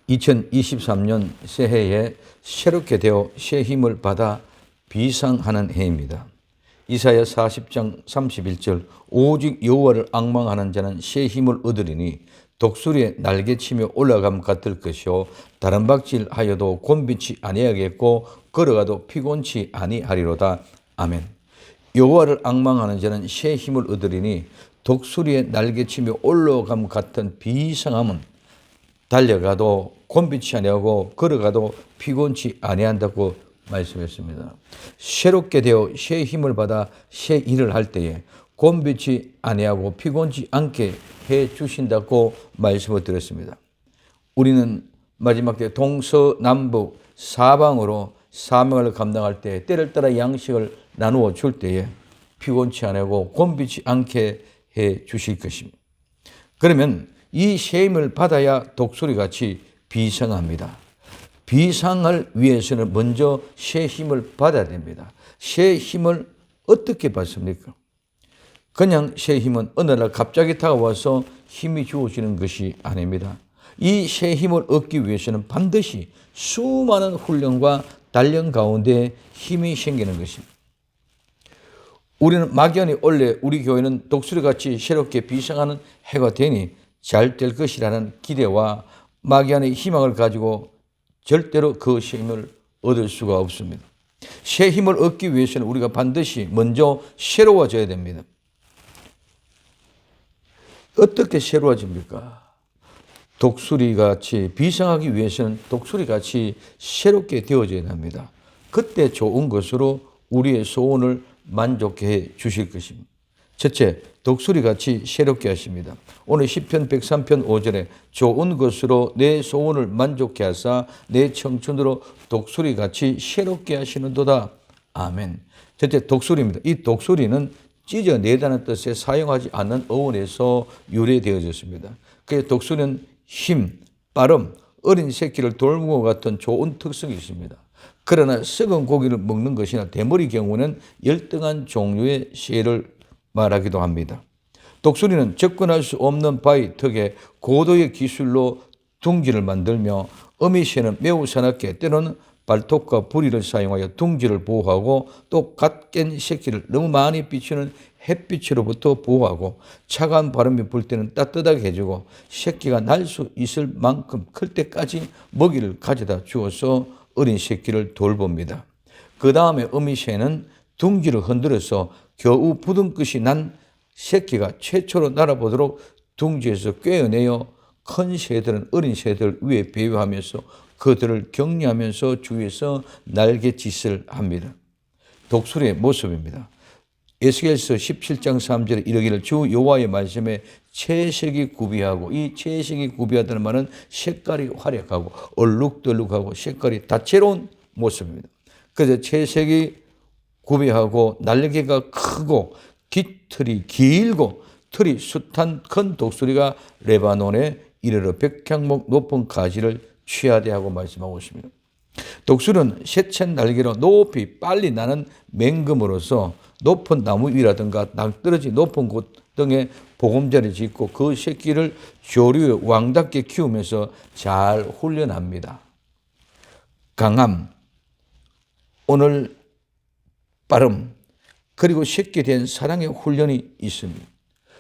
2023년 새해에 새롭게 되어 새 힘을 받아 비상하는 해입니다. 이사야 40장 31절 오직 여호와를 앙망하는 자는 새 힘을 얻으리니 독수리의 날개치며 올라감 같을 것이요 다른 박질하여도 곤비치 아니하겠고 걸어가도 피곤치 아니하리로다. 아멘. 여호와를 앙망하는 자는 새 힘을 얻으리니 독수리의 날개치며 올라감 같은 비상함은 달려가도 곤비치 아니하고 걸어가도 피곤치 아니한다고 말씀했습니다. 새롭게 되어 새 힘을 받아 새 일을 할 때에 곤비치 아니하고 피곤치 않게 해 주신다고 말씀을 드렸습니다. 우리는 마지막 때 동서남북 사방으로 사명을 감당할 때 때를 따라 양식을 나누어 줄 때에 피곤치 아니하고 곤비치 않게 해 주실 것입니다. 그러면 이 새 힘을 받아야 독수리같이 비상합니다. 비상을 위해서는 먼저 새 힘을 받아야 됩니다. 새 힘을 어떻게 받습니까? 그냥 새 힘은 어느 날 갑자기 다가와서 힘이 주어지는 것이 아닙니다. 이 새 힘을 얻기 위해서는 반드시 수많은 훈련과 단련 가운데 힘이 생기는 것입니다. 우리는 막연히 원래 우리 교회는 독수리같이 새롭게 비상하는 해가 되니 잘 될 것이라는 기대와 막연히 희망을 가지고 절대로 그 새 힘을 얻을 수가 없습니다. 새 힘을 얻기 위해서는 우리가 반드시 먼저 새로워져야 됩니다. 어떻게 새로워집니까? 독수리같이 비상하기 위해서는 독수리같이 새롭게 되어져야 합니다. 그때 좋은 것으로 우리의 소원을 만족해 해 주실 것입니다. 첫째, 독수리같이 새롭게 하십니다. 오늘 시편 103편 5절에 좋은 것으로 내 소원을 만족해 하사 내 청춘으로 독수리같이 새롭게 하시는도다. 아멘. 첫째, 독수리입니다. 이 독수리는 찢어내다는 뜻에 사용하지 않는 어원에서 유래되어졌습니다. 그래서 독수리는 힘, 빠름, 어린 새끼를 돌무는 것 같은 좋은 특성이 있습니다. 그러나 썩은 고기를 먹는 것이나 대머리 경우는 열등한 종류의 새를 말하기도 합니다. 독수리는 접근할 수 없는 바위 턱에 고도의 기술로 둥지를 만들며 어미새는 매우 사납게 때로는 발톱과 부리를 사용하여 둥지를 보호하고 또 갓 깬 새끼를 너무 많이 비추는 햇빛으로부터 보호하고 차가운 바람이 불 때는 따뜻하게 해주고 새끼가 날 수 있을 만큼 클 때까지 먹이를 가져다 주어서 어린 새끼를 돌봅니다. 그 다음에 어미새는 둥지를 흔들어서 겨우 부둥끝이 난 새끼가 최초로 날아보도록 둥지에서 꿰어내어 큰 새들은 어린 새들 위에 배회하면서 그들을 격려하면서 주위에서 날갯짓을 합니다. 독수리의 모습입니다. 에스겔서 17장 3절에 이르기를 주 여호와의 말씀에 채색이 구비하고, 이 채색이 구비하다는 말은 색깔이 화려하고 얼룩덜룩하고 색깔이 다채로운 모습입니다. 그래서 채색이 구비하고 날개가 크고 깃털이 길고 털이 숱한 큰 독수리가 레바논에 이르러 백향목 높은 가지를 취하되 하고 말씀하고 있습니다. 독수리는 세찬 날개로 높이 빨리 나는 맹금으로서 높은 나무 위라든가 낭떠러지 높은 곳 등에 보금자리 짓고 그 새끼를 조류에 왕답게 키우면서 잘 훈련합니다. 강함, 오늘 빠름, 그리고 새끼에 대한 사랑의 훈련이 있습니다.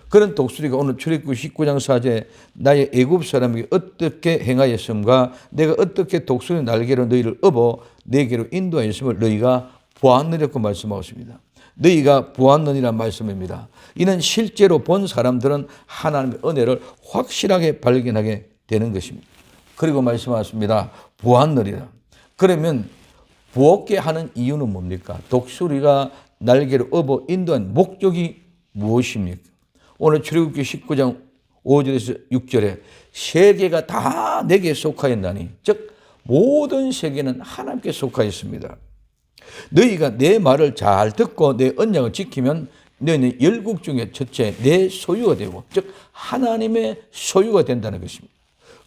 그런 독수리가 오늘 출애굽기 19장 4절에 나의 애굽 사람에게 어떻게 행하였음과 내가 어떻게 독수리 날개로 너희를 업어 내게로 인도하였음을 너희가 보았느냐고 말씀하고 있습니다. 너희가 보았느니란 말씀입니다. 이는 실제로 본 사람들은 하나님의 은혜를 확실하게 발견하게 되는 것입니다. 그리고 말씀하셨습니다. 보았느니라. 그러면 보게 하는 이유는 뭡니까? 독수리가 날개로 업어 인도한 목적이 무엇입니까? 오늘 출애굽기 19장 5절에서 6절에 세계가 다 내게 속하였나니, 즉 모든 세계는 하나님께 속하였습니다. 너희가 내 말을 잘 듣고 내 언약을 지키면 너희는 열국 중에 첫째 내 소유가 되고, 즉 하나님의 소유가 된다는 것입니다.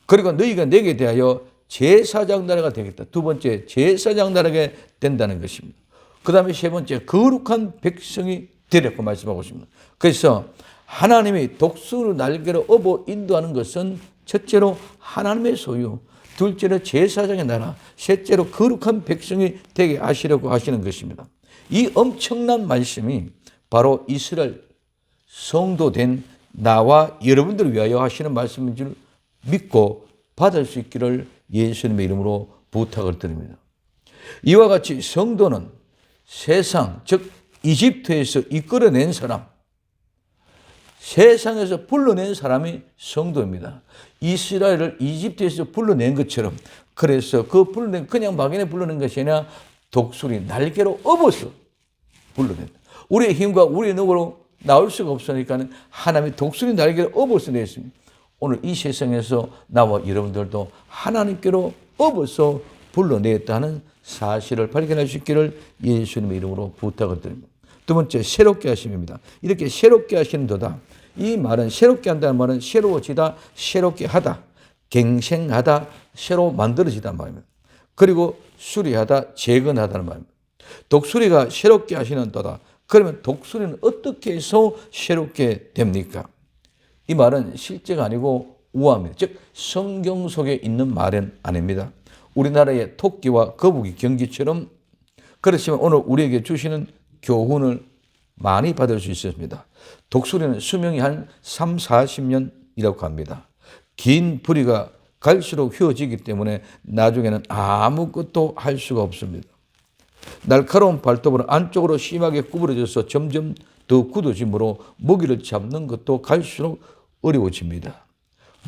그리고 너희가 내게 대하여 제사장 나라가 되겠다. 두 번째, 제사장 나라가 된다는 것입니다. 그 다음에 세 번째, 거룩한 백성이 되려고 말씀하고 있습니다. 그래서 하나님이 독수리 날개로 업어 인도하는 것은 첫째로 하나님의 소유, 둘째로 제사장의 나라, 셋째로 거룩한 백성이 되게 하시려고 하시는 것입니다. 이 엄청난 말씀이 바로 이스라엘 성도 된 나와 여러분들을 위하여 하시는 말씀인 줄 믿고 받을 수 있기를 예수님의 이름으로 부탁을 드립니다. 이와 같이 성도는 세상, 즉 이집트에서 이끌어낸 사람, 세상에서 불러낸 사람이 성도입니다. 이스라엘을 이집트에서 불러낸 것처럼, 그래서 그 불러낸, 그냥 막연히 불러낸 것이 아니라 독수리 날개로 업어서 불러낸다. 우리의 힘과 우리의 능으로 나올 수가 없으니까 하나님이 독수리 날개로 업어서 냈습니다. 오늘 이 세상에서 나와 여러분들도 하나님께로 업어서 불러냈다는 사실을 발견할 수 있기를 예수님의 이름으로 부탁을 드립니다. 두 번째, 새롭게 하심입니다. 이렇게 새롭게 하시는도다. 이 말은, 새롭게 한다는 말은 새로워지다, 새롭게 하다, 갱생하다, 새로 만들어지다 말입니다. 그리고 수리하다, 재건하다는 말입니다. 독수리가 새롭게 하시는도다. 그러면 독수리는 어떻게 해서 새롭게 됩니까? 이 말은 실제가 아니고 우화입니다. 즉 성경 속에 있는 말은 아닙니다. 우리나라의 토끼와 거북이 경기처럼, 그렇지만 오늘 우리에게 주시는 교훈을 많이 받을 수 있습니다. 독수리는 수명이 한 30-40년이라고 합니다. 긴 부리가 갈수록 휘어지기 때문에 나중에는 아무것도 할 수가 없습니다. 날카로운 발톱으로 안쪽으로 심하게 구부러져서 점점 더 굳어지므로 먹이를 잡는 것도 갈수록 어려워집니다.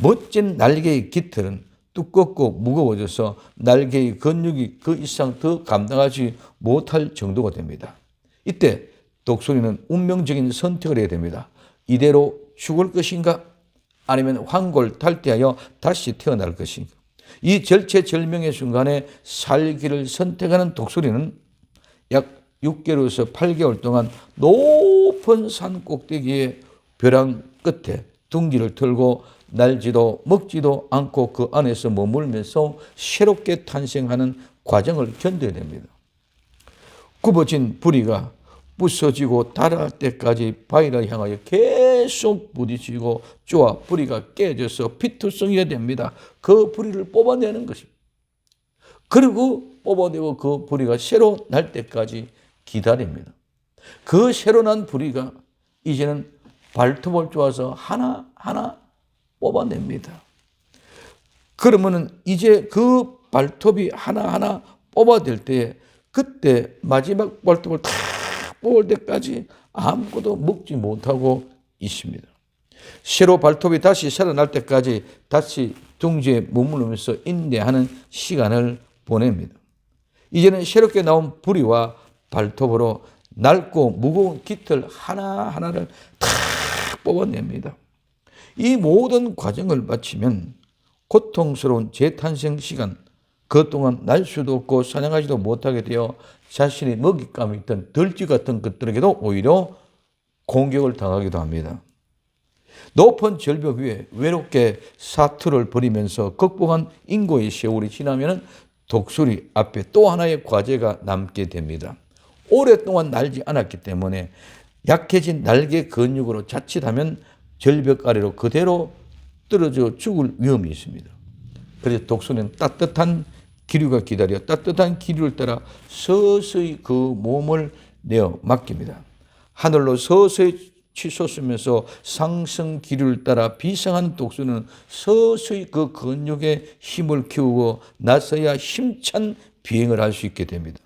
멋진 날개의 깃털은 두껍고 무거워져서 날개의 근육이 그 이상 더 감당하지 못할 정도가 됩니다. 이때 독수리는 운명적인 선택을 해야 됩니다. 이대로 죽을 것인가? 아니면 환골탈태하여 다시 태어날 것인가? 이 절체절명의 순간에 살기를 선택하는 독수리는 약 6개월에서 8개월 동안 높은 산 꼭대기의 벼랑 끝에 둥지를 틀고 날지도 먹지도 않고 그 안에서 머물면서 새롭게 탄생하는 과정을 견뎌야 됩니다. 굽어진 부리가 부서지고 닳을 때까지 바위를 향하여 계속 부딪히고 쪼아 부리가 깨져서 피투성이가 됩니다. 그 부리를 뽑아내는 것입니다. 그리고 뽑아내고 그 부리가 새로 날 때까지 기다립니다. 그 새로 난 부리가 이제는 발톱을 쪼아서 하나하나 뽑아냅니다. 그러면은 이제 그 발톱이 하나하나 뽑아낼 때에, 그때 마지막 발톱을 다 뽑을 때까지 아무것도 먹지 못하고 있습니다. 새로 발톱이 다시 살아날 때까지 다시 둥지에 머무르면서 인내하는 시간을 보냅니다. 이제는 새롭게 나온 부리와 발톱으로 낡고 무거운 깃털 하나하나를 다 뽑아냅니다. 이 모든 과정을 마치면 고통스러운 재탄생 시간, 그동안 날 수도 없고 사냥하지도 못하게 되어 자신의 먹잇감이 있던 들쥐 같은 것들에게도 오히려 공격을 당하기도 합니다. 높은 절벽 위에 외롭게 사투를 벌이면서 극복한 인고의 세월이 지나면 독수리 앞에 또 하나의 과제가 남게 됩니다. 오랫동안 날지 않았기 때문에 약해진 날개 근육으로 자칫하면 절벽 아래로 그대로 떨어져 죽을 위험이 있습니다. 그래서 독수리는 따뜻한 기류가 기다려 따뜻한 기류를 따라 서서히 그 몸을 내어 맡깁니다. 하늘로 서서히 치솟으면서 상승 기류를 따라 비상하는 독수리는 서서히 그 근육에 힘을 키우고 나서야 힘찬 비행을 할 수 있게 됩니다.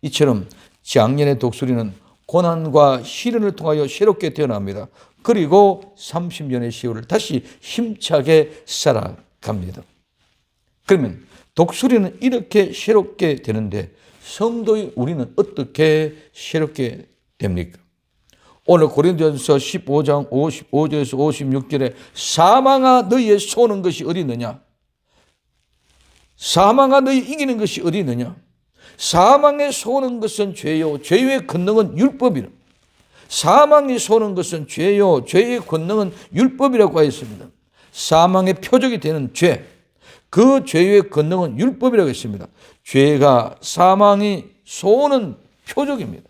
이처럼 작년의 독수리는 고난과 시련을 통하여 새롭게 태어납니다. 그리고 30년의 세월을 다시 힘차게 살아갑니다. 그러면 독수리는 이렇게 새롭게 되는데 성도의 우리는 어떻게 새롭게 됩니까? 오늘 고린도전서 15장 55절에서 56절에 사망아 너희의 쏘는 것이 어디 있느냐? 사망아 너희 이기는 것이 어디 있느냐? 사망에 쏘는 것은 죄요 죄의 권능은 율법이라. 사망이 쏘는 것은 죄요 죄의 권능은 율법이라고 하였습니다. 사망의 표적이 되는 죄, 그 죄의 권능은 율법이라고 했습니다. 죄가 사망이 쏘는 표적입니다.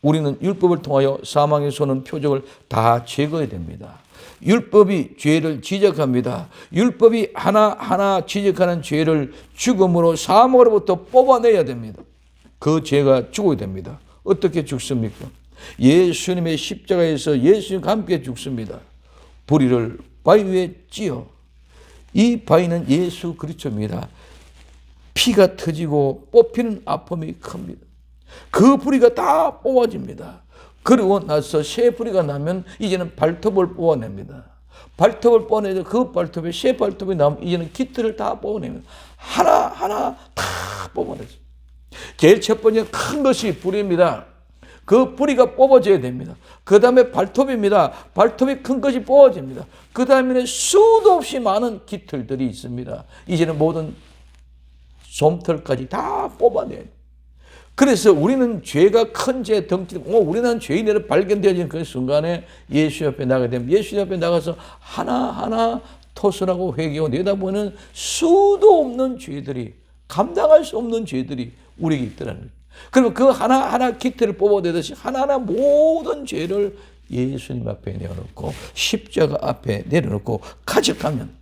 우리는 율법을 통하여 사망의 쏘는 표적을 다 제거해야 됩니다. 율법이 죄를 지적합니다. 율법이 하나하나 지적하는 죄를 죽음으로 사망으로부터 뽑아내야 됩니다. 그 죄가 죽어야 됩니다. 어떻게 죽습니까? 예수님의 십자가에서 예수님과 함께 죽습니다. 불의를 바위 위에 찧어. 이 바위는 예수 그리스도입니다. 피가 터지고 뽑히는 아픔이 큽니다. 그 부리가 다 뽑아집니다. 그리고 나서 새 부리가 나면 이제는 발톱을 뽑아냅니다. 발톱을 뽑아내서 그 발톱에 새 발톱이 나오면 이제는 깃털을 다 뽑아냅니다. 하나하나 다 뽑아내죠. 제일 첫 번째 큰 것이 부리입니다. 그 뿌리가 뽑아져야 됩니다. 그 다음에 발톱입니다. 발톱이 큰 것이 뽑아집니다. 그 다음에는 수도 없이 많은 깃털들이 있습니다. 이제는 모든 솜털까지 다 뽑아내요. 그래서 우리는 죄가 큰 죄, 덩치, 우리는 죄인으로 발견되어지는 그 순간에 예수 앞에 나가게 되면 예수 앞에 나가서 하나하나 토설하고 회개하고 내다보면 수도 없는 죄들이, 감당할 수 없는 죄들이 우리에게 있더라는 거예요. 그러면 그 하나하나 깃털을 뽑아내듯이 하나하나 모든 죄를 예수님 앞에 내어놓고 십자가 앞에 내려놓고 가져가면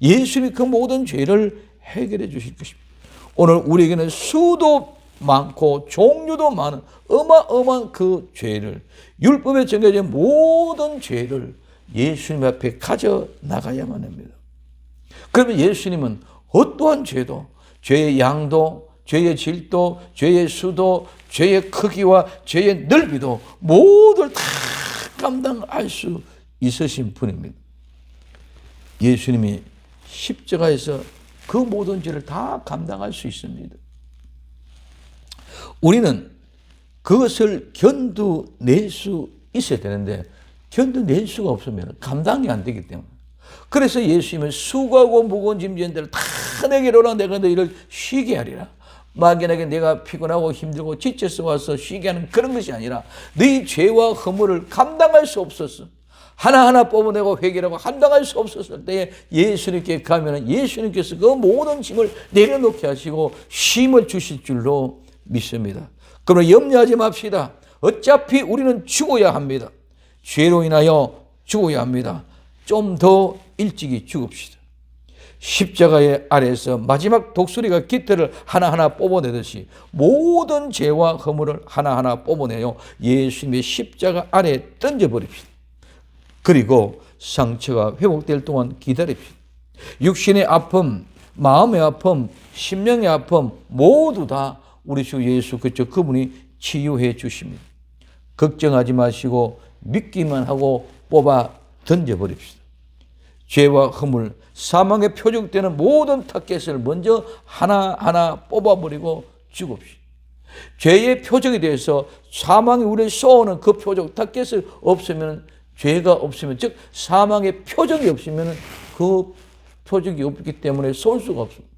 예수님이 그 모든 죄를 해결해 주실 것입니다. 오늘 우리에게는 수도 많고 종류도 많은 어마어마한 그 죄를, 율법에 정해진 모든 죄를 예수님 앞에 가져 나가야만 합니다. 그러면 예수님은 어떠한 죄도, 죄의 양도, 죄의 질도, 죄의 수도, 죄의 크기와 죄의 넓이도 모두를 다 감당할 수 있으신 분입니다. 예수님이 십자가에서 그 모든 죄를 다 감당할 수 있습니다. 우리는 그것을 견뎌낼 수 있어야 되는데 견뎌낼 수가 없으면 감당이 안 되기 때문에, 그래서 예수님은 수고하고 무거운 짐진들을 다 내게로 오라, 내가 너희를 쉬게 하리라. 막연하게 내가 피곤하고 힘들고 지쳐서 와서 쉬게 하는 그런 것이 아니라 너희 죄와 허물을 감당할 수 없었어. 하나하나 뽑아내고 회개하고 감당할 수 없었을 때에 예수님께 가면 예수님께서 그 모든 짐을 내려놓게 하시고 쉼을 주실 줄로 믿습니다. 그러나 염려하지 맙시다. 어차피 우리는 죽어야 합니다. 죄로 인하여 죽어야 합니다. 좀 더 일찍이 죽읍시다. 십자가의 아래에서 마지막 독수리가 깃털을 하나하나 뽑아내듯이 모든 죄와 허물을 하나하나 뽑아내요 예수님의 십자가 아래에 던져버립시다. 그리고 상처가 회복될 동안 기다립시다. 육신의 아픔, 마음의 아픔, 심령의 아픔 모두 다 우리 주 예수 그리스도 그분이 치유해 주십니다. 걱정하지 마시고 믿기만 하고 뽑아 던져버립시다. 죄와 허물, 사망에 표적되는 모든 타겟을 먼저 하나하나 뽑아버리고 죽읍시다. 죄의 표적에 대해서 사망이 우리를 쏘는 그 표적, 타겟을 없으면, 죄가 없으면, 즉 사망의 표적이 없으면 그 표적이 없기 때문에 쏠 수가 없습니다.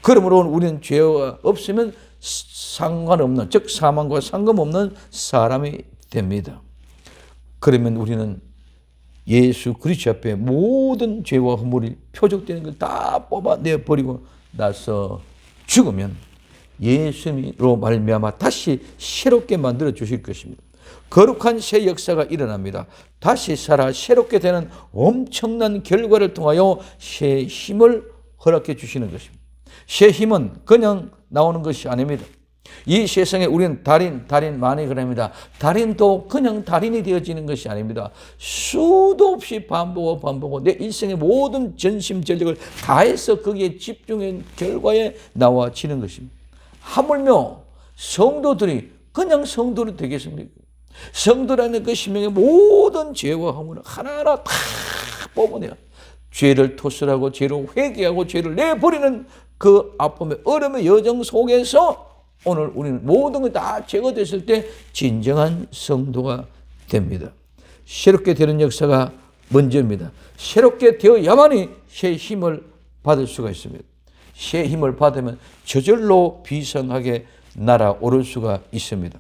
그러므로 우리는 죄가 없으면 상관없는, 즉 사망과 상관없는 사람이 됩니다. 그러면 우리는 예수 그리스도 앞에 모든 죄와 허물이 표적되는 걸 다 뽑아내 버리고 나서 죽으면 예수님으로 말미암아 다시 새롭게 만들어 주실 것입니다. 거룩한 새 역사가 일어납니다. 다시 살아 새롭게 되는 엄청난 결과를 통하여 새 힘을 허락해 주시는 것입니다. 새 힘은 그냥 나오는 것이 아닙니다. 이 세상에 우리는 달인 많이 그럽니다. 달인도 그냥 달인이 되어지는 것이 아닙니다. 수도 없이 반복하고 내 일생의 모든 전심 전력을 다해서 거기에 집중한 결과에 나와지는 것입니다. 하물며 성도들이 그냥 성도로 되겠습니까? 성도라는 그 심령의 모든 죄와 허물을 하나하나 다 뽑아내요. 죄를 토설하고 죄로 회개하고 죄를 내버리는 그 아픔의 얼음의 여정 속에서 오늘 우리는 모든 것 다 제거됐을 때 진정한 성도가 됩니다. 새롭게 되는 역사가 먼저입니다. 새롭게 되어야만이 새 힘을 받을 수가 있습니다. 새 힘을 받으면 저절로 비상하게 날아오를 수가 있습니다.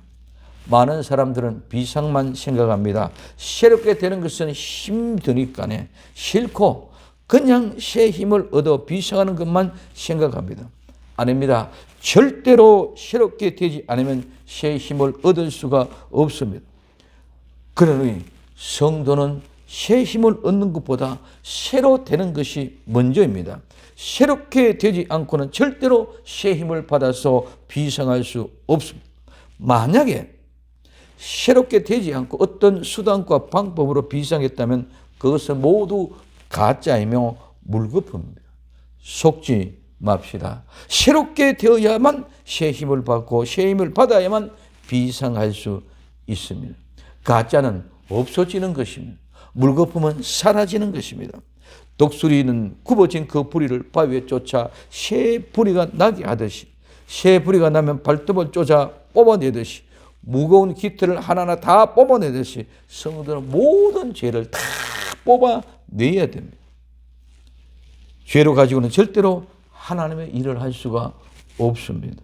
많은 사람들은 비상만 생각합니다. 새롭게 되는 것은 힘드니까네, 싫고 그냥 새 힘을 얻어 비상하는 것만 생각합니다. 아닙니다. 절대로 새롭게 되지 않으면 새 힘을 얻을 수가 없습니다. 그러니 성도는 새 힘을 얻는 것보다 새로 되는 것이 먼저입니다. 새롭게 되지 않고는 절대로 새 힘을 받아서 비상할 수 없습니다. 만약에 새롭게 되지 않고 어떤 수단과 방법으로 비상했다면 그것은 모두 가짜이며 물거품입니다. 속지 맙시다. 새롭게 되어야만 새 힘을 받고 새 힘을 받아야만 비상할 수 있습니다. 가짜는 없어지는 것입니다. 물거품은 사라지는 것입니다. 독수리는 굽어진 그 부리를 바위에 쫓아 새 부리가 나게 하듯이, 새 부리가 나면 발톱을 쫓아 뽑아내듯이, 무거운 깃털을 하나하나 다 뽑아내듯이 성도들은 모든 죄를 다 뽑아내야 됩니다. 죄로 가지고는 절대로 하나님의 일을 할 수가 없습니다.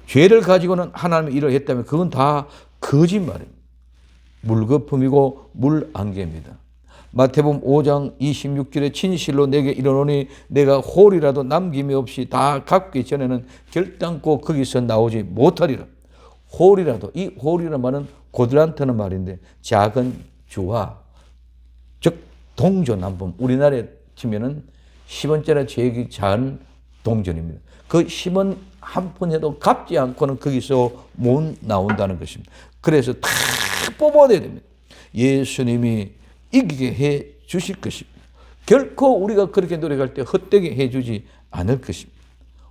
죄를 가지고는 하나님의 일을 했다면 그건 다 거짓말입니다. 물거품이고 물안개입니다. 마태복음 5장 26절에 진실로 내게 이르노니 내가 홀이라도 남김이 없이 다 갚기 전에는 결단코 거기서 나오지 못하리라. 홀이라도, 이 홀이라는 말은 고들란트는 말인데 작은 주화, 즉 동전한푼, 우리나라에 치면은 10원짜리 제기 작은 동전입니다. 그 10원 한 푼에도 갚지 않고는 거기서 못 나온다는 것입니다. 그래서 다 뽑아내야 됩니다. 예수님이 이기게 해 주실 것입니다. 결코 우리가 그렇게 노력할 때 헛되게 해 주지 않을 것입니다.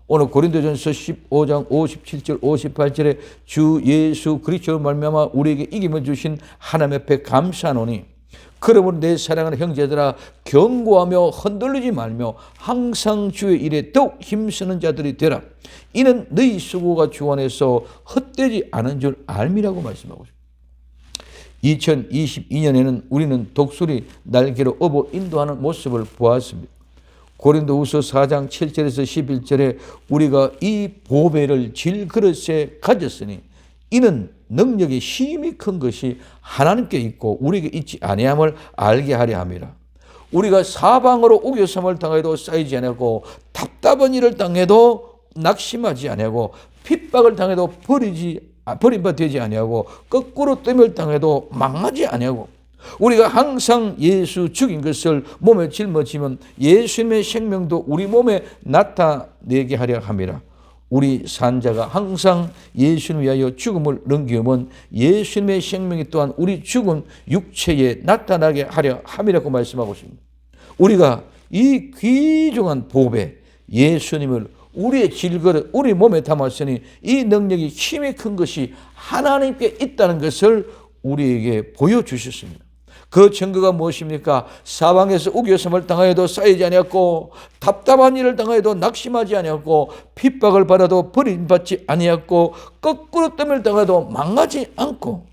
오늘 고린도전서 15장 57절 58절에 주 예수 그리스도로 말미암아 우리에게 이김을 주신 하나님 앞에 감사하노니 그러므로 내 사랑하는 형제들아 견고하며 흔들리지 말며 항상 주의 일에 더욱 힘쓰는 자들이 되라. 이는 너희 수고가 주 안에서 헛되지 않은 줄 알미라고 말씀하고 있습니다. 2022년에는 우리는 독수리 날개로 업어 인도하는 모습을 보았습니다. 고린도후서 4장 7절에서 11절에 우리가 이 보배를 질그릇에 가졌으니 이는 능력이 힘이 큰 것이 하나님께 있고 우리에게 있지 아니함을 알게 하려 함이라. 우리가 사방으로 우겨섬을 당해도 쌓이지 아니하고 답답한 일을 당해도 낙심하지 아니하고 핍박을 당해도 버림받지 아니하고 거꾸로 뜸을 당해도 망하지 아니하고 우리가 항상 예수 죽인 것을 몸에 짊어지면 예수님의 생명도 우리 몸에 나타내게 하려 함이라. 우리 산자가 항상 예수님 위하여 죽음을 넘기면 예수님의 생명이 또한 우리 죽은 육체에 나타나게 하려 함이라고 말씀하고 있습니다. 우리가 이 귀중한 보배 예수님을 우리의 질그릇 우리 몸에 담았으니 이 능력이 힘이 큰 것이 하나님께 있다는 것을 우리에게 보여주셨습니다. 그 증거가 무엇입니까? 사방에서 우겨섬을 당하여도 쌓이지 아니었고 답답한 일을 당하여도 낙심하지 아니었고 핍박을 받아도 버림받지 아니었고 거꾸로 뜸을 당해도 망하지 않고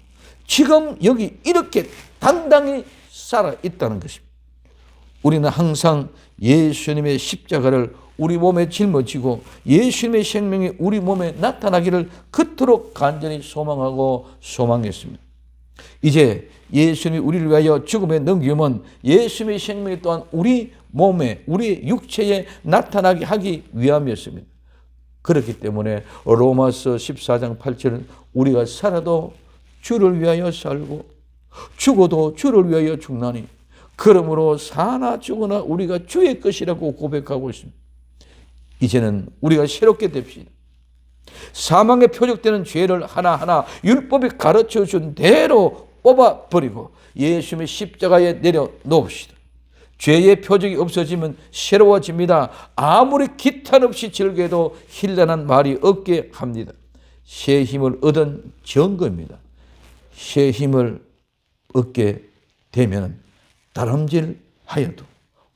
지금 여기 이렇게 당당히 살아있다는 것입니다. 우리는 항상 예수님의 십자가를 우리 몸에 짊어지고 예수님의 생명이 우리 몸에 나타나기를 그토록 간절히 소망하고 소망했습니다. 이제 예수님이 우리를 위하여 죽음에 넘기면 예수님의 생명이 또한 우리 몸에 우리 육체에 나타나게 하기 위함이었습니다. 그렇기 때문에 로마서 14장 8절은 우리가 살아도 주를 위하여 살고 죽어도 주를 위하여 죽나니 그러므로 사나 죽으나 우리가 주의 것이라고 고백하고 있습니다. 이제는 우리가 새롭게 됩시다. 사망에 표적되는 죄를 하나하나 율법이 가르쳐준 대로 뽑아버리고 예수님의 십자가에 내려놓읍시다. 죄의 표적이 없어지면 새로워집니다. 아무리 기탄 없이 즐겨도 힐난한 말이 없게 합니다. 새 힘을 얻은 증거입니다. 새 힘을 얻게 되면 다름질하여도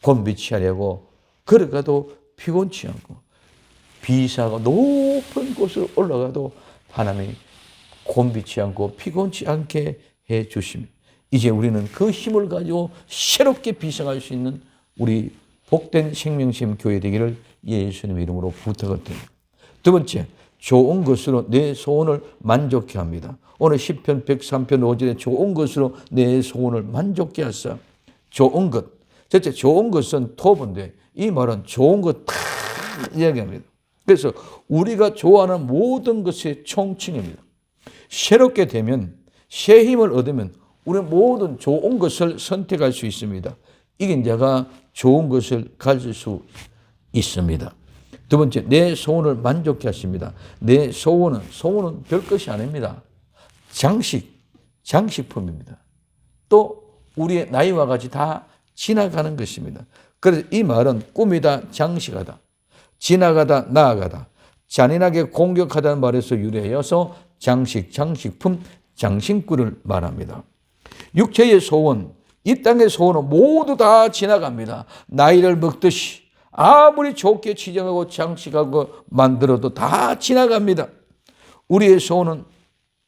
곤비치 하려고 걸어가도 피곤치 않고 비사가 높은 곳으로 올라가도 하나님이 곤비치 않고 피곤치 않게 해 주십니다. 이제 우리는 그 힘을 가지고 새롭게 비상할 수 있는 우리 복된 생명샘 교회 되기를 예수님의 이름으로 부탁을 드립니다. 두 번째, 좋은 것으로 내 소원을 만족케 합니다. 오늘 시편 103편 5절에 좋은 것으로 내 소원을 만족케 하사. 좋은 것. 첫째, 좋은 것은 토부인데 이 말은 좋은 것 다 이야기합니다. 그래서 우리가 좋아하는 모든 것의 총칭입니다. 새롭게 되면 새 힘을 얻으면 우리는 모든 좋은 것을 선택할 수 있습니다. 이긴 자가 좋은 것을 가질 수 있습니다. 두 번째, 내 소원을 만족케 하십니다. 내 소원은 별것이 아닙니다. 장식품입니다. 또 우리의 나이와 같이 다 지나가는 것입니다. 그래서 이 말은 꿈이다, 장식하다, 지나가다, 나아가다, 잔인하게 공격하다는 말에서 유래하여서 장식품, 장신구를 말합니다. 육체의 소원, 이 땅의 소원은 모두 다 지나갑니다. 나이를 먹듯이 아무리 좋게 치정하고 장식하고 만들어도 다 지나갑니다. 우리의 소원은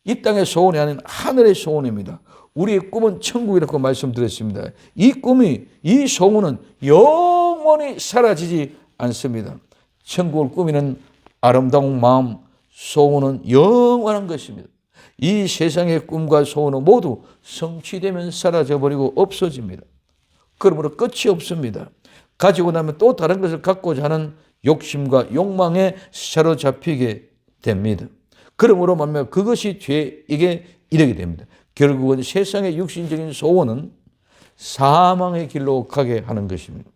이 땅의 소원이 아닌 하늘의 소원입니다. 우리의 꿈은 천국이라고 말씀드렸습니다. 이 소원은 영원히 사라지지 않습니다. 천국을 꾸미는 아름다운 마음, 소원은 영원한 것입니다. 이 세상의 꿈과 소원은 모두 성취되면 사라져버리고 없어집니다. 그러므로 끝이 없습니다. 가지고 나면 또 다른 것을 갖고자 하는 욕심과 욕망에 사로잡히게 됩니다. 그러므로 말하면 그것이 죄에게 이르게 됩니다. 결국은 세상의 육신적인 소원은 사망의 길로 가게 하는 것입니다.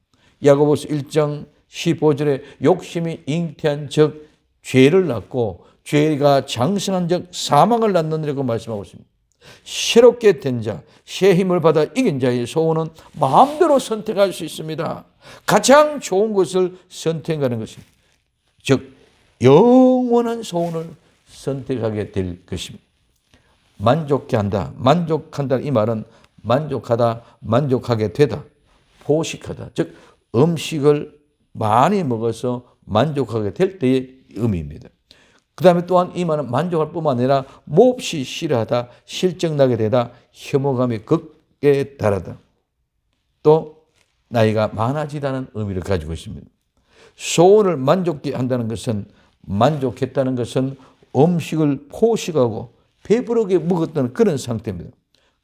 야고보서 1장 15절에 욕심이 잉태한 적 죄를 낳고 죄가 장성한 적 사망을 낳느니라고 말씀하고 있습니다. 새롭게 된 자, 새 힘을 받아 이긴 자의 소원은 마음대로 선택할 수 있습니다. 가장 좋은 것을 선택하는 것입니다. 즉 영원한 소원을 선택하게 될 것입니다. 만족케 한다. 만족한다. 이 말은 만족하다, 만족하게 되다, 포식하다. 즉 음식을 많이 먹어서 만족하게 될 때의 의미입니다. 그 다음에 또한 이 말은 만족할 뿐만 아니라 몹시 싫어하다, 실증나게 되다, 혐오감이 극에 달하다. 또 나이가 많아지다는 의미를 가지고 있습니다. 소원을 만족케 한다는 것은, 만족했다는 것은 음식을 포식하고 배부르게 먹었다는 그런 상태입니다.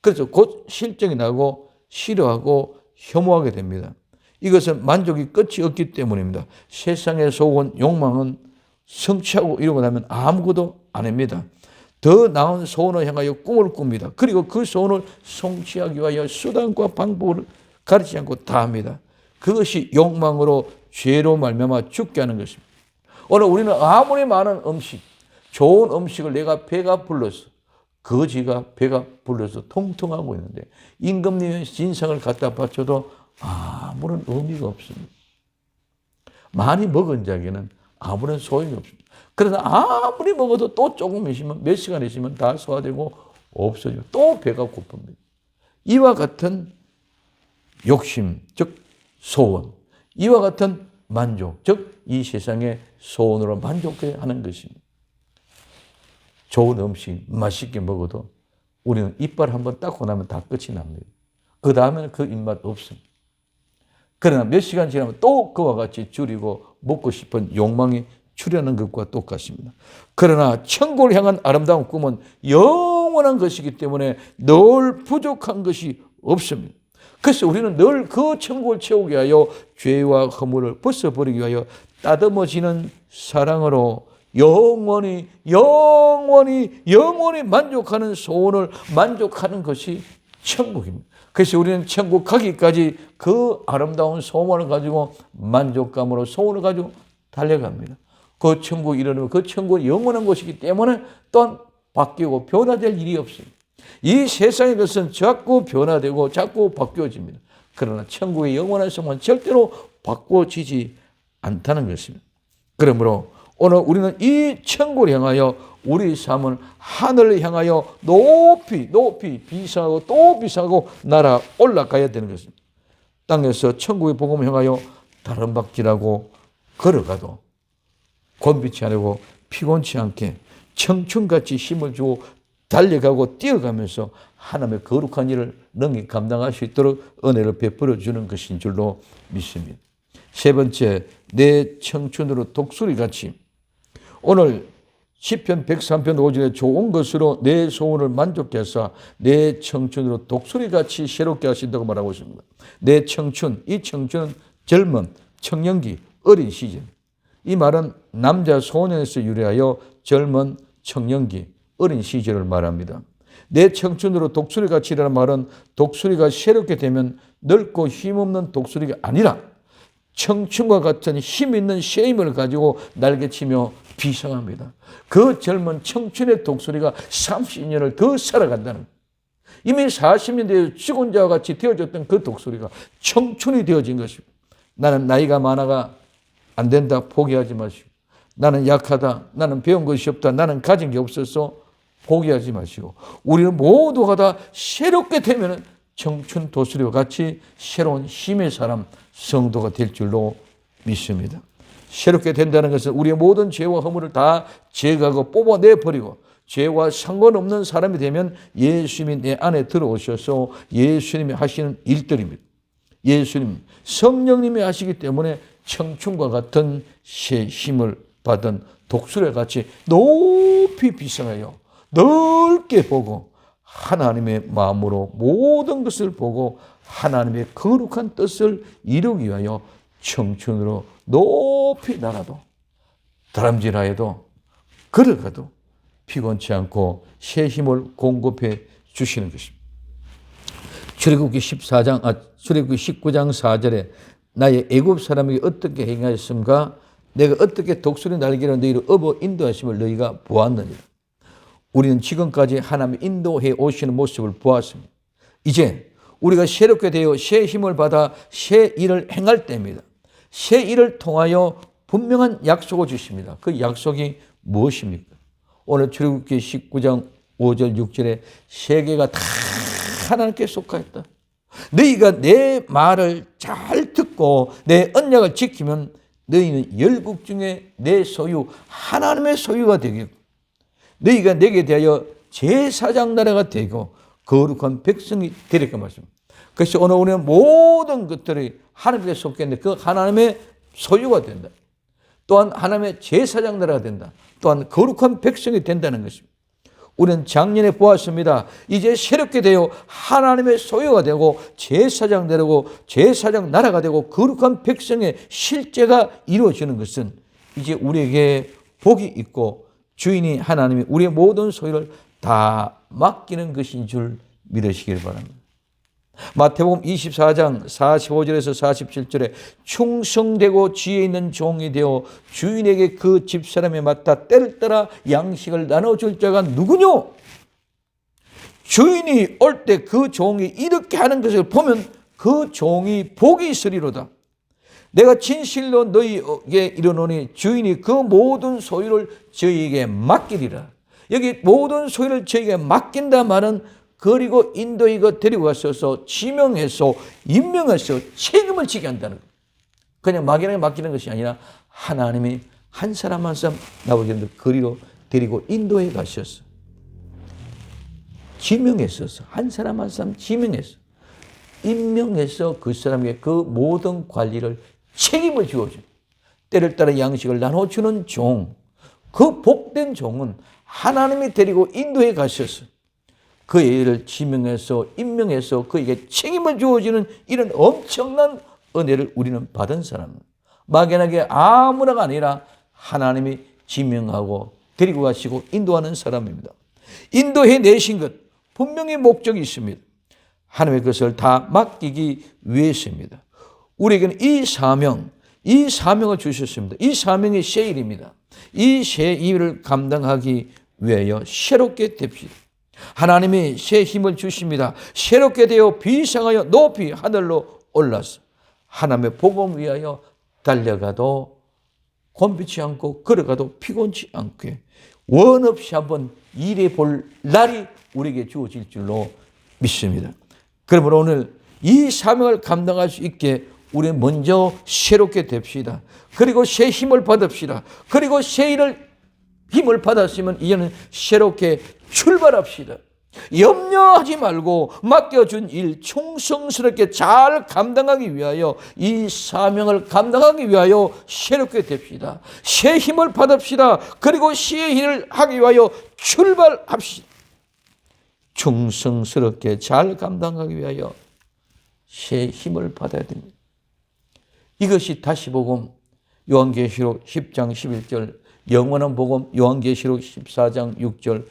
그래서 곧 실증이 나고 싫어하고 혐오하게 됩니다. 이것은 만족이 끝이 없기 때문입니다. 세상의 소원, 욕망은 성취하고 이루고 나면 아무것도 안 합니다. 더 나은 소원을 향하여 꿈을 꿉니다. 그리고 그 소원을 성취하기 위하여 수단과 방법을 가르치지 않고 다 합니다. 그것이 욕망으로 죄로 말미암아 죽게 하는 것입니다. 오늘 우리는 아무리 많은 음식, 좋은 음식을 내가 배가 불러서, 거지가 배가 불러서 통통하고 있는데 임금님의 진상을 갖다 바쳐도 아무런 의미가 없습니다. 많이 먹은 자에게는 아무런 소용이 없습니다. 그러나 아무리 먹어도 또 조금 있으면, 몇 시간 있으면 다 소화되고 없어지고 또 배가 고픕니다. 이와 같은 욕심, 즉 소원, 이와 같은 만족, 즉 이 세상의 소원으로 만족해 하는 것입니다. 좋은 음식 맛있게 먹어도 우리는 이빨 한번 닦고 나면 다 끝이 납니다. 그 다음에는 그 입맛 없습니다. 그러나 몇 시간 지나면 또 그와 같이 줄이고 먹고 싶은 욕망이 출현하는 것과 똑같습니다. 그러나 천국을 향한 아름다운 꿈은 영원한 것이기 때문에 늘 부족한 것이 없습니다. 그래서 우리는 늘 그 천국을 채우기 위하여 죄와 허물을 벗어버리기 위하여 따듬어지는 사랑으로 영원히 만족하는 소원을 만족하는 것이 천국입니다. 그래서 우리는 천국 가기까지 그 아름다운 소원을 가지고 만족감으로 소원을 가지고 달려갑니다. 그 천국 이르면 그 천국은 영원한 곳이기 때문에 또한 바뀌고 변화될 일이 없습니다. 이 세상의 것은 자꾸 변화되고 자꾸 바뀌어집니다. 그러나 천국의 영원한 소원은 절대로 바꿔지지 않다는 것입니다. 그러므로 오늘 우리는 이 천국을 향하여 우리 삶은 하늘을 향하여 높이 비상하고 또 비상하고 날아 올라가야 되는 것입니다. 땅에서 천국의 복음을 향하여 다름박질하고 걸어가도 곤비치 않고 피곤치 않게 청춘같이 힘을 주고 달려가고 뛰어가면서 하나님의 거룩한 일을 능히 감당할 수 있도록 은혜를 베풀어 주는 것인 줄로 믿습니다. 세 번째, 내 청춘으로 독수리같이, 오늘 시편 103편 5절에 좋은 것으로 내 소원을 만족케 하사 내 청춘으로 독수리같이 새롭게 하신다고 말하고 있습니다. 내 청춘, 이 청춘은 젊음, 청년기, 어린 시절. 이 말은 남자 소년에서 유래하여 젊은 청년기, 어린 시절을 말합니다. 내 청춘으로 독수리같이 일하는 말은 독수리가 새롭게 되면 넓고 힘없는 독수리가 아니라 청춘과 같은 힘 있는 새 힘을 가지고 날개치며 비상합니다. 그 젊은 청춘의 독수리가 30년을 더 살아간다는 거예요. 이미 40년 되어 죽은 자와 같이 되어졌던 그 독수리가 청춘이 되어진 것입니다. 나는 나이가 많아가 안 된다 포기하지 마시고, 나는 약하다, 나는 배운 것이 없다, 나는 가진 게 없어서 포기하지 마시고, 우리는 모두가 다 새롭게 되면 청춘 독수리와 같이 새로운 힘의 사람, 성도가 될 줄로 믿습니다. 새롭게 된다는 것은 우리의 모든 죄와 허물을 다 제거하고 뽑아내버리고 죄와 상관없는 사람이 되면 예수님이 내 안에 들어오셔서 예수님이 하시는 일들입니다. 예수님, 성령님이 하시기 때문에 청춘과 같은 새 힘을 받은 독수리와 같이 높이 비상하여 넓게 보고 하나님의 마음으로 모든 것을 보고 하나님의 거룩한 뜻을 이루기 위하여 청춘으로 높이 날아도 다람쥐라해도 걸어가도 피곤치 않고 새 힘을 공급해 주시는 것입니다. 출애굽기 19장 4절에 나의 애굽 사람에게 어떻게 행하였음가? 내가 어떻게 독수리 날개로 너희를 업어 인도하심을 너희가 보았느니라. 우리는 지금까지 하나님이 인도해 오시는 모습을 보았습니다. 이제 우리가 새롭게 되어 새 힘을 받아 새 일을 행할 때입니다. 새 일을 통하여 분명한 약속을 주십니다. 그 약속이 무엇입니까? 오늘 출애굽기 19장 5절 6절에 세계가 다 하나님께 속하였다. 너희가 내 말을 잘 듣고 내 언약을 지키면 너희는 열국 중에 내 소유 하나님의 소유가 되겠고 너희가 내게 대하여 제사장 나라가 되고 거룩한 백성이 되리까 말씀입니다. 그래서 오늘 우리는 모든 것들이 하나님께 속했는데 그 하나님의 소유가 된다. 또한 하나님의 제사장 나라가 된다. 또한 거룩한 백성이 된다는 것입니다. 우리는 작년에 보았습니다. 이제 새롭게 되어 하나님의 소유가 되고 제사장 되고 제사장 나라가 되고 거룩한 백성의 실제가 이루어지는 것은 이제 우리에게 복이 있고 주인이 하나님이 우리의 모든 소유를 다 맡기는 것인 줄 믿으시길 바랍니다. 마태복음 24장 45절에서 47절에 충성되고 지혜 있는 종이 되어 주인에게 그 집사람에 맡아 때를 따라 양식을 나눠줄 자가 누구뇨? 주인이 올 때 그 종이 이렇게 하는 것을 보면 그 종이 복이 있으리로다. 내가 진실로 너희에게 이르노니 주인이 그 모든 소유를 저희에게 맡기리라. 여기 모든 소유를 저희에게 맡긴다 말은 그리고 인도이고 데리고 가셔서 지명해서 임명해서 책임을 지게 한다는 거예요. 그냥 막연하게 맡기는 것이 아니라 하나님이 한 사람 한 사람 나머지들 거리로 데리고 인도해 가셔서 지명했어서 한 사람 한 사람 지명해서 임명해서 그 사람에게 그 모든 관리를 책임을 지어줘요. 때를 따라 양식을 나눠주는 종, 그 복된 종은 하나님이 데리고 인도해 가셔서 그의 일을 지명해서 임명해서 그에게 책임을 주어지는 이런 엄청난 은혜를 우리는 받은 사람입니다. 막연하게 아무나가 아니라 하나님이 지명하고 데리고 가시고 인도하는 사람입니다. 인도해 내신 것 분명히 목적이 있습니다. 하나님의 것을 다 맡기기 위해서입니다. 우리에게는 이 사명을 주셨습니다. 이 사명이 새 일입니다. 이 새 일을 감당하기 위하여 새롭게 됩시다. 하나님이 새 힘을 주십니다. 새롭게 되어 비상하여 높이 하늘로 올라서 하나님의 복음 위하여 달려가도 곤비치 않고 걸어가도 피곤치 않게 원 없이 한번 일해 볼 날이 우리에게 주어질 줄로 믿습니다. 그러므로 오늘 이 사명을 감당할 수 있게 우리는 먼저 새롭게 됩시다. 그리고 새 힘을 받읍시다. 그리고 새 일을 힘을 받았으면 이제는 새롭게 출발합시다. 염려하지 말고 맡겨준 일 충성스럽게 잘 감당하기 위하여 이 사명을 감당하기 위하여 새롭게 됩시다. 새 힘을 받읍시다. 그리고 새 일을 하기 위하여 출발합시다. 충성스럽게 잘 감당하기 위하여 새 힘을 받아야 됩니다. 이것이 다시 복음 요한계시록 10장 11절 영원한 복음 요한계시록 14장 6절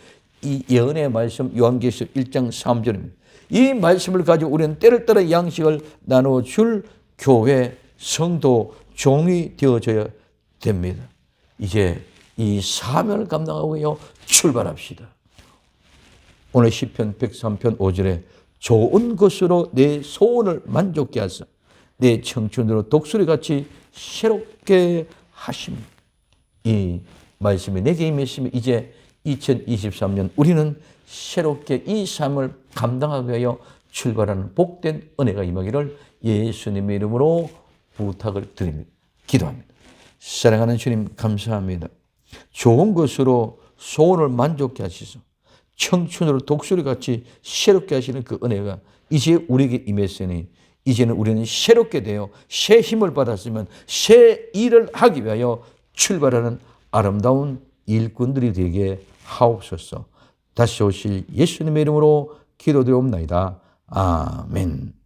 이 예언의 말씀 요한계시록 1장 3절입니다. 이 말씀을 가지고 우리는 때를 따라 양식을 나눠줄 교회, 성도, 종이 되어져야 됩니다. 이제 이 사명을 감당하고요 출발합시다. 오늘 시편 103편 5절에 좋은 것으로 내 소원을 만족케 하사 내 청춘으로 독수리같이 새롭게 하심. 이 말씀이 내게 임했으면 이제 2023년 우리는 새롭게 이 삶을 감당하기 위하여 출발하는 복된 은혜가 임하기를 예수님의 이름으로 부탁을 드립니다. 기도합니다. 사랑하는 주님 감사합니다. 좋은 것으로 소원을 만족케 하시소. 청춘으로 독수리같이 새롭게 하시는 그 은혜가 이제 우리에게 임했으니 이제는 우리는 새롭게 되어 새 힘을 받았으면 새 일을 하기 위하여 출발하는 아름다운 일꾼들이 되게 하옵소서. 다시 오실 예수님의 이름으로 기도드리옵나이다. 아멘.